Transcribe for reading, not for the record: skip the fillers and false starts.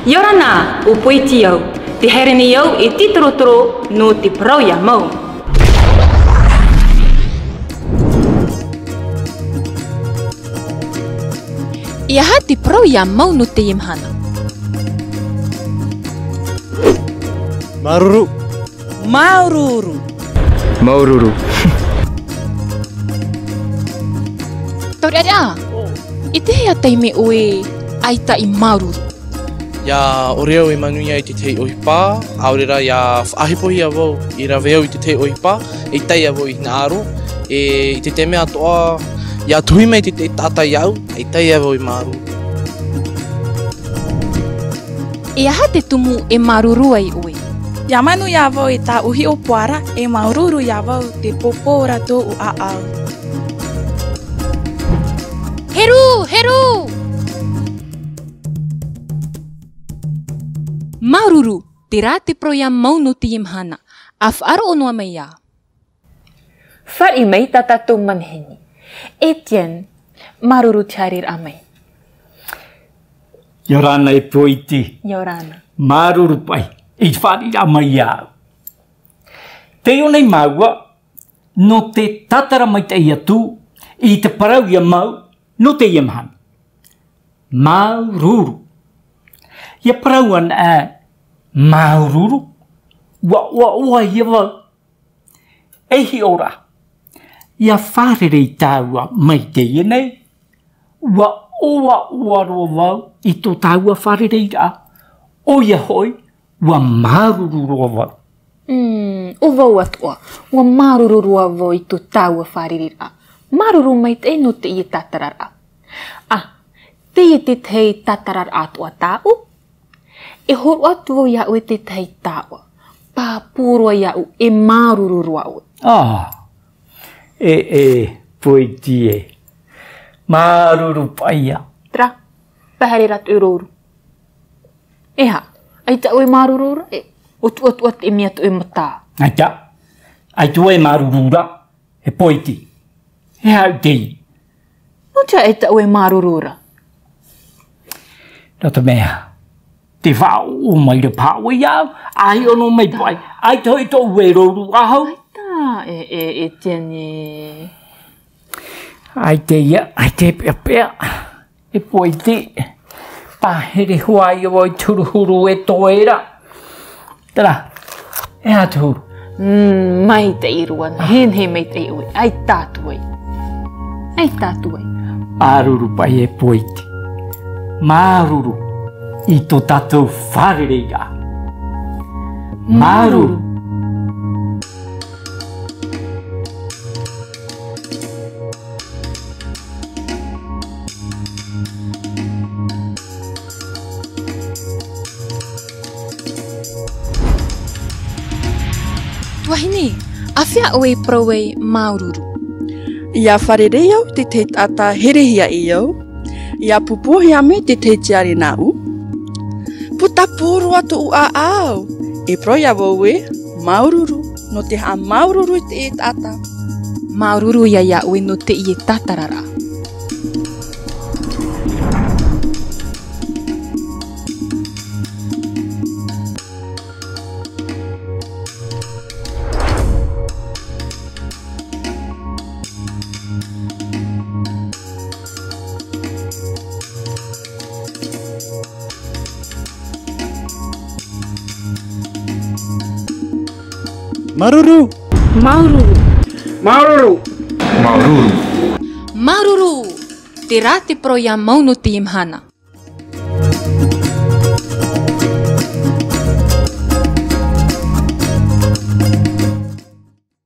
Yorana, o poitio, te herenio e titrotro no te proia mau. Ia hati proia mau no te imhana. Maruru. Maururu. Maururu. Tauriara, ite hea teime oe aita I maururu. Ya oreo I manuia I te tei ohipa, aurera ya whaahipohi avau I raweo I te tei ohipa, e tei avau I na aro, I te te mea toa, ya tuhime I te te tata iau, e tei avau I maru. Ia hate tumu e maruru ai oe. Ya manu ya avau I ta uhi o puara, e maururu ya avau te popora do u aau. Heru, heru! Maururu, te rā te proia mau no te imhana. A whaaro onua mai ia. Whari mai tatatou manheni. Etienne, maruru tiarir amai. Yorana e poiti. Yorana. Maruru pai. I whari amai au. Te onei maua, no te tatara mai te ia tū, I te parau ia mau, no te ia mahana. Maururu. Ia parau an maururu. Wa ia wau. Ehi ora. Ia wharere I tāua mai te ia nei. Wa roa wau I tō tāua wharere I rā. O ia hoi, wa maruru roa wau. O vau atua, wa maruru roa vau I tō tāua wharirira. Maruru mai te no te I tatarara. Te tei tatarara atua tāu. E horo atu iau e te tei tāua. Pāpūroa iau e maruru roa ue. Poiti e. Maruru paia. Tra, pahare ratu ururu. Eha, ai tau e marurura e otu e mea tu e mata. Ai tu e marurura e poiti. Eha tei. No tia e tau e marurura. Rata mea. Te whao mai re pāua iau. Ai ono mai pai. Ai toi tō e roru ahau. E tēne. Ai te pia. E poiti. Pahere huai o i turuhuru e toera. Tara. E aturu. Mai te iruan. He mai te iui. Ai tātuai. Maruru pai e poiti. Maruru. I tō tātou wharereira. Maruru. Tuahine, a whia oe proe maururu. Ia wharere iau te te tata herehia iau. Ia pupuhi ame te te tiare nau. Puta pūru atu u a au. E proia woe, maururu. No te ha maururu I te tata. Maururu ia ia oe no te I tatarara. Maruru. Maruru, te rā te proia mau no te imhana.